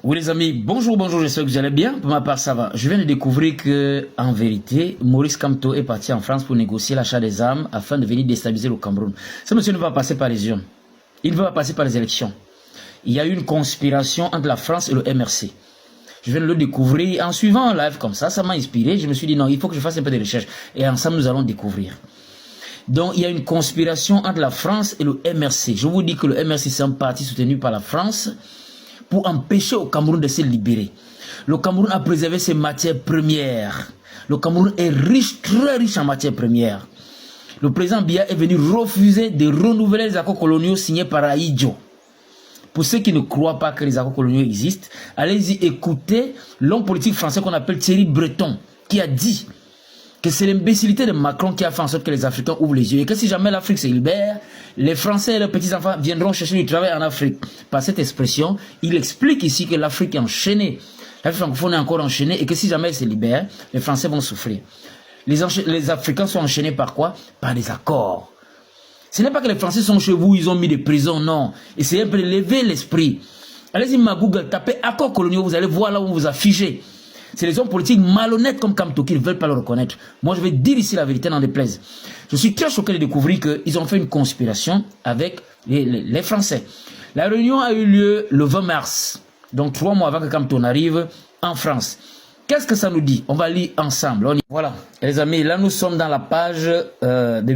Oui les amis, bonjour, j'espère que vous allez bien. Pour ma part, ça va. Je viens de découvrir que, en vérité, Maurice Kamto est parti en France pour négocier l'achat des armes afin de venir déstabiliser le Cameroun. Ce monsieur ne va pas passer par les urnes. Il ne va pas passer par les élections. Il y a eu une conspiration entre la France et le MRC. Je viens de le découvrir en suivant un live comme ça m'a inspiré. Je me suis dit non, il faut que je fasse un peu de recherche. Et ensemble, nous allons découvrir. Donc, il y a une conspiration entre la France et le MRC. Je vous dis que le MRC, c'est un parti soutenu par la France pour empêcher au Cameroun de se libérer. Le Cameroun a préservé ses matières premières. Le Cameroun est riche, très riche en matières premières. Le président Biya est venu refuser de renouveler les accords coloniaux signés par Ahidjo. Pour ceux qui ne croient pas que les accords coloniaux existent, allez-y écouter l'homme politique français qu'on appelle Thierry Breton, qui a dit que c'est l'imbécilité de Macron qui a fait en sorte que les Africains ouvrent les yeux. Et que si jamais l'Afrique se libère, les Français et leurs petits-enfants viendront chercher du travail en Afrique. Par cette expression, il explique ici que l'Afrique est enchaînée. L'Afrique francophone est encore enchaînée et que si jamais elle se libère, les Français vont souffrir. Les Africains sont enchaînés par quoi? Par des accords. Ce n'est pas que les Français sont chez vous, ils ont mis des prisons, non. Essayez un peu de lever l'esprit. Allez-y, ma Google, tapez accords coloniaux, vous allez voir là où on vous a figé. C'est les hommes politiques malhonnêtes comme Kamto qui ne veulent pas le reconnaître. Moi, je vais dire ici la vérité, n'en déplaise. Je suis très choqué de découvrir qu'ils ont fait une conspiration avec les Français. La réunion a eu lieu le 20 mars, donc 3 mois avant que Kamto n'arrive en France. Qu'est-ce que ça nous dit? On va lire ensemble. Voilà, les amis, là nous sommes dans la page de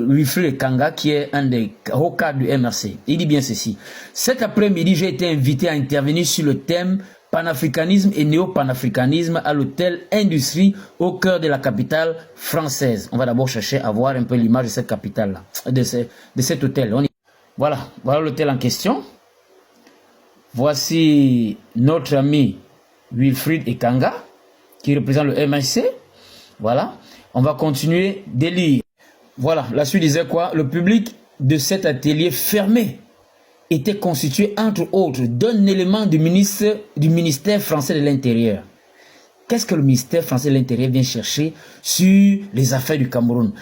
Wilfried Ekanga, qui est un des hauts cadres du MRC. Il dit bien ceci. Cet après-midi, j'ai été invité à intervenir sur le thème panafricanisme et néo-panafricanisme à l'hôtel Industrie au cœur de la capitale française. On va d'abord chercher à voir un peu l'image de cette capitale-là, de cet hôtel. Voilà l'hôtel en question. Voici notre ami Wilfried Ekanga, qui représente le MRC. Voilà, on va continuer de lire. Voilà, la suite disait quoi? Le public de cet atelier fermé était constitué, entre autres, d'un élément du ministère français de l'Intérieur. Qu'est-ce que le ministère français de l'Intérieur vient chercher sur les affaires du Cameroun?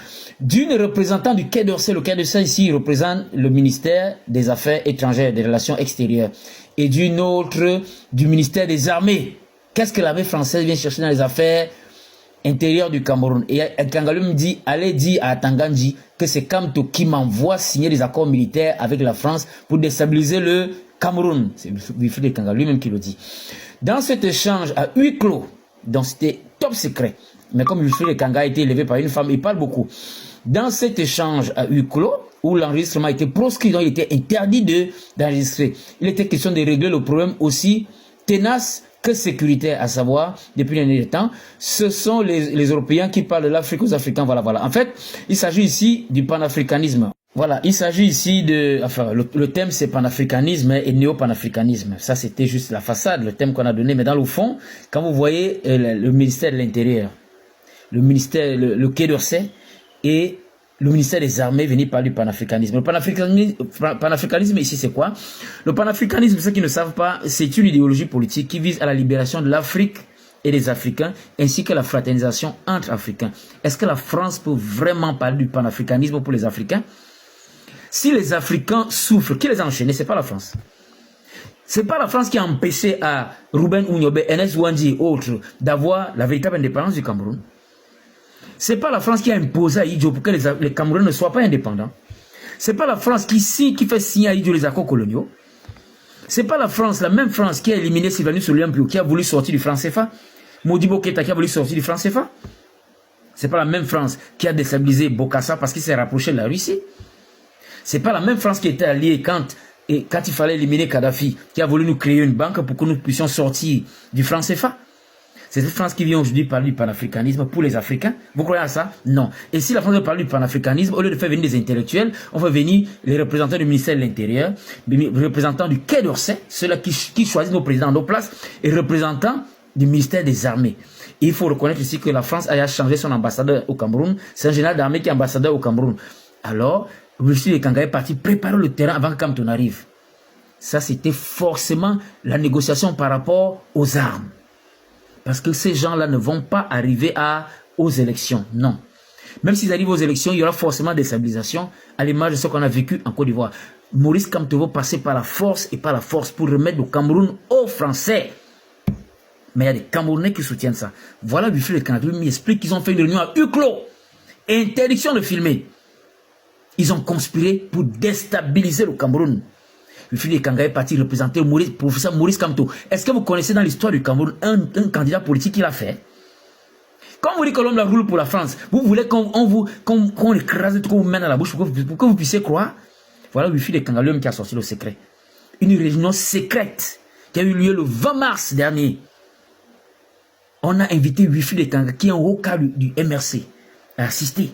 D'une représentante du Quai d'Orsay, le Quai d'Orsay ici représente le ministère des Affaires étrangères, des Relations extérieures, et d'une autre du ministère des Armées. Qu'est-ce que l'armée française vient chercher dans les affaires intérieures du Cameroun? Et Kangalou me dit, allez dire à Tanganji que c'est Kamto qui m'envoie signer des accords militaires avec la France pour déstabiliser le Cameroun. C'est Wilfried Ekanga lui-même qui le dit. Dans cet échange à huis clos, donc c'était top secret, mais comme Wilfried Ekanga a été élevé par une femme, il parle beaucoup. Dans cet échange à huis clos, où l'enregistrement était proscrit, donc il était interdit d'enregistrer, il était question de régler le problème aussi tenace que sécuritaire, à savoir, depuis un des temps, ce sont les Européens qui parlent de l'Afrique aux Africains, voilà. En fait, il s'agit ici du panafricanisme. Voilà, il s'agit ici de... Enfin, le thème, c'est panafricanisme et néo-panafricanisme. Ça, c'était juste la façade, le thème qu'on a donné. Mais dans le fond, quand vous voyez le ministère de l'Intérieur, le ministère, le Quai d'Orsay et le ministère des Armées venir parler du panafricanisme. Le panafricanisme ici, c'est quoi? Le panafricanisme, ceux qui ne savent pas, c'est une idéologie politique qui vise à la libération de l'Afrique et des Africains, ainsi que la fraternisation entre Africains. Est-ce que la France peut vraiment parler du panafricanisme pour les Africains? Si les Africains souffrent, qui les a enchaînés? C'est pas la France. C'est pas la France qui a empêché à Ruben Ounyobe, Ernest Ouandji et autres d'avoir la véritable indépendance du Cameroun. C'est pas la France qui a imposé à Ahidjo pour que les Camerounais ne soient pas indépendants. C'est pas la France qui fait signer à Ahidjo les accords coloniaux. C'est pas la France, la même France qui a éliminé Sylvanus Olympio, qui a voulu sortir du franc CFA. Modibo Keïta qui a voulu sortir du franc CFA. C'est pas la même France qui a déstabilisé Bokassa parce qu'il s'est rapproché de la Russie. C'est pas la même France qui était alliée quand il fallait éliminer Kadhafi, qui a voulu nous créer une banque pour que nous puissions sortir du franc CFA. C'est cette France qui vient aujourd'hui parler du panafricanisme pour les Africains. Vous croyez à ça? Non. Et si la France veut parler du panafricanisme, au lieu de faire venir des intellectuels, on fait venir les représentants du ministère de l'Intérieur, les représentants du Quai d'Orsay, ceux-là qui choisissent nos présidents à nos places, et représentants du ministère des Armées. Et il faut reconnaître ici que la France a changé son ambassadeur au Cameroun. C'est un général d'armée qui est ambassadeur au Cameroun. Alors, Wilfried Ekanga est parti préparer le terrain avant que Kamto n'arrive. Ça, c'était forcément la négociation par rapport aux armes. Parce que ces gens-là ne vont pas arriver aux élections. Non. Même s'ils arrivent aux élections, il y aura forcément des stabilisations à l'image de ce qu'on a vécu en Côte d'Ivoire. Maurice Kamto va passer par la force et par la force pour remettre le Cameroun aux Français. Mais il y a des Camerounais qui soutiennent ça. Voilà, Wilfried Le Kanga m'explique qu'ils ont fait une réunion à huis clos. Interdiction de filmer. Ils ont conspiré pour déstabiliser le Cameroun. Wilfried Le Kanga est parti représenter le professeur Maurice Kamto. Est-ce que vous connaissez dans l'histoire du Cameroun un candidat politique qui l'a fait? Quand vous dites que l'homme la roule pour la France, vous voulez qu'on écrase tout, qu'on vous mène à la bouche pour que vous puissiez croire? Voilà Wilfried Le Kanga, l'homme qui a sorti le secret. Une réunion secrète qui a eu lieu le 20 mars dernier. On a invité Wilfried Le Kanga, qui est un haut cadre du MRC, à assister.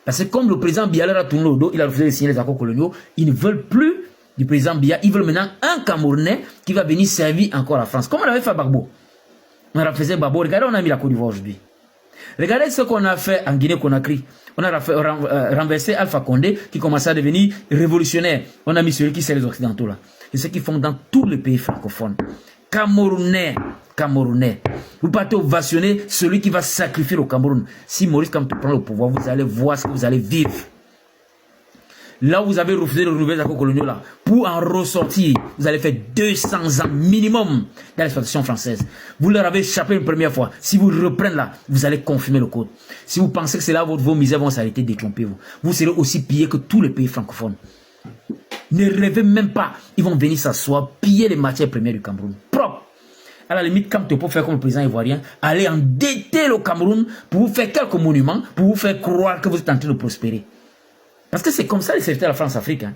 Parce que comme le président Biya leur a tourné le dos, il a refusé de signer les accords coloniaux, ils ne veulent plus du président Biya, ils veulent maintenant un Camerounais qui va venir servir encore la France. Comme on avait fait à Gbagbo. On a refusé Gbagbo, regardez, on a mis la Côte d'Ivoire aujourd'hui. Regardez ce qu'on a fait en Guinée-Conakry. On a renversé Alpha Condé qui commençait à devenir révolutionnaire. On a mis celui qui sert les Occidentaux là. C'est ce qu'ils font dans tous les pays francophones. Camerounais. Vous partez ovationner celui qui va sacrifier le Cameroun. Si Maurice Kamto prend le pouvoir, vous allez voir ce que vous allez vivre. Là où vous avez refusé de renouveler les accords coloniaux là, pour en ressortir, vous allez faire 200 ans minimum dans l'exploitation française. Vous leur avez échappé une première fois. Si vous reprenez là, vous allez confirmer le code. Si vous pensez que c'est là où vos misères vont s'arrêter, détrompez-vous. Vous serez aussi pillés que tous les pays francophones. Ne rêvez même pas. Ils vont venir s'asseoir, piller les matières premières du Cameroun. Propre. À la limite, quand tu peux faire comme le président ivoirien, allez endetter le Cameroun pour vous faire quelques monuments, pour vous faire croire que vous êtes en train de prospérer. Parce que c'est comme ça les serviteurs de la France-Afrique. Hein.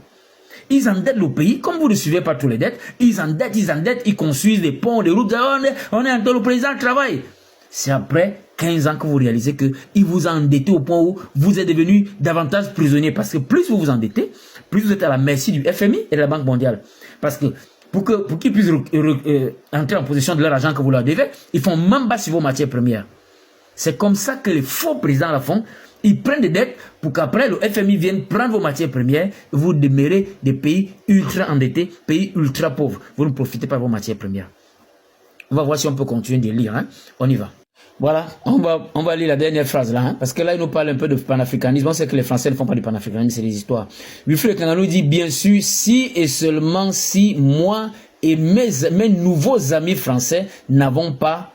Ils endettent le pays, comme vous ne suivez pas tous les dettes, ils endettent, ils construisent des ponts, des routes, on est en train, le président travaille. C'est après 15 ans que vous réalisez qu'il vous a endetté au point où vous êtes devenu davantage prisonnier. Parce que plus vous vous endettez, plus vous êtes à la merci du FMI et de la Banque mondiale. Parce que pour qu'ils puissent entrer en possession de leur argent que vous leur devez, ils font même bas sur vos matières premières. C'est comme ça que les faux présidents la font. Ils prennent des dettes pour qu'après le FMI vienne prendre vos matières premières et vous demeurez des pays ultra endettés, pays ultra pauvres. Vous ne profitez pas de vos matières premières. On va voir si on peut continuer de lire. Hein? On y va. Voilà, on va lire la dernière phrase là, hein? Parce que là, il nous parle un peu de panafricanisme. On sait que les Français ne font pas du panafricanisme, c'est des histoires. Wilfried Le Kanga nous dit, bien sûr, si et seulement si moi et mes nouveaux amis français n'avons pas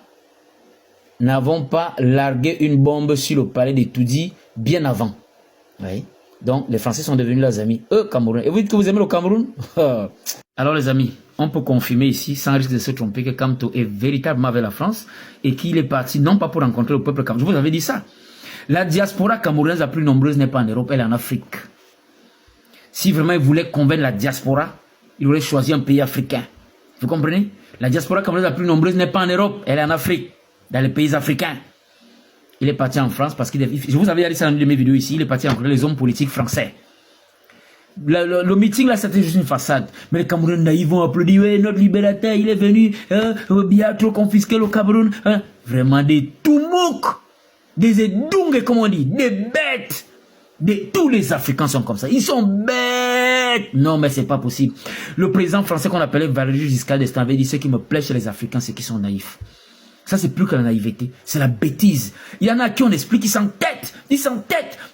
largué une bombe sur le palais de Toudi bien avant. Oui. Donc, les Français sont devenus leurs amis. Eux, Cameroun. Et vous dites que vous aimez le Cameroun? Alors, les amis, on peut confirmer ici, sans risque de se tromper, que Kamto est véritablement avec la France et qu'il est parti, non pas pour rencontrer le peuple camerounais. Je vous avais dit ça. La diaspora camerounaise la plus nombreuse n'est pas en Europe, elle est en Afrique. Si vraiment il voulait convaincre la diaspora, il aurait choisi un pays africain. Vous comprenez? La diaspora camerounaise la plus nombreuse n'est pas en Europe, elle est en Afrique, dans les pays africains. Il est parti en France parce je vous avais dit ça dans une de mes vidéos ici, il est parti rencontrer les hommes politiques français. Le meeting là, c'était juste une façade. Mais les Camerounais naïfs vont applaudir, ouais, notre libérateur, il est venu, bien trop confisquer le Cameroun. Hein. Vraiment des toumouks, des edungues, comme on dit, des bêtes. Tous les Africains sont comme ça. Ils sont bêtes. Non, mais c'est pas possible. Le président français qu'on appelait Valéry Giscard d'Estaing avait dit, ce qui me plaît chez les Africains, c'est qu'ils sont naïfs. Ça, c'est plus que la naïveté, c'est la bêtise. Il y en a qui on explique, ils s'entêtent,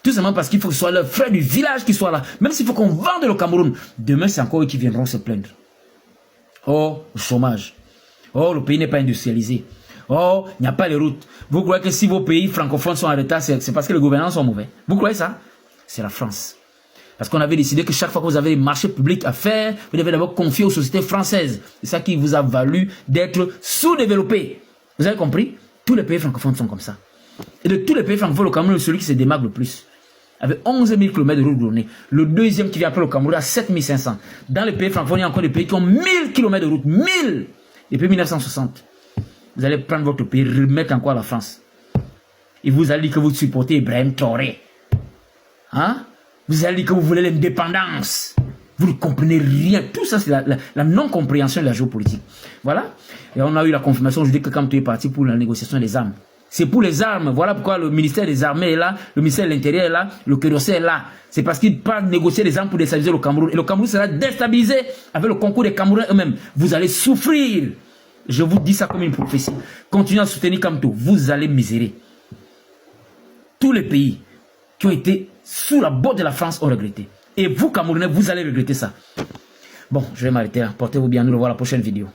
tout simplement parce qu'il faut que ce soit le frère du village qui soit là. Même s'il faut qu'on vende le Cameroun. Demain, c'est encore eux qui viendront se plaindre. Oh, le chômage. Oh, le pays n'est pas industrialisé. Oh, il n'y a pas les routes. Vous croyez que si vos pays francophones sont en retard, c'est parce que les gouvernants sont mauvais? Vous croyez ça? C'est la France. Parce qu'on avait décidé que chaque fois que vous avez des marchés publics à faire, vous devez d'abord confier aux sociétés françaises. C'est ça qui vous a valu d'être sous-développés. Vous avez compris? Tous les pays francophones sont comme ça. Et de tous les pays francophones, le Cameroun est celui qui se démarque le plus. Avec 11 000 km de route donnée. Le deuxième qui vient après le Cameroun a 7 500. Dans les pays francophones, il y a encore des pays qui ont 1000 km de route. 1000! Depuis 1960. Vous allez prendre votre pays, remettre encore à la France. Et vous allez dire que vous supportez Ibrahim Traoré. Hein? Vous allez dire que vous voulez l'indépendance. Vous ne comprenez rien. Tout ça, c'est la non-compréhension de la géopolitique. Voilà. Et on a eu la confirmation aujourd'hui que Kamto est parti pour la négociation des armes. C'est pour les armes. Voilà pourquoi le ministère des Armées est là, le ministère de l'Intérieur est là, le Kédossé est là. C'est parce qu'ils partent négocier les armes pour déstabiliser le Cameroun. Et le Cameroun sera déstabilisé avec le concours des Camerounais eux-mêmes. Vous allez souffrir. Je vous dis ça comme une prophétie. Continuez à soutenir Kamto. Vous allez misérer. Tous les pays qui ont été sous la botte de la France ont regretté. Et vous, Camerounais, vous allez regretter ça. Bon, je vais m'arrêter là. Portez-vous bien. Nous le revoilà la prochaine vidéo.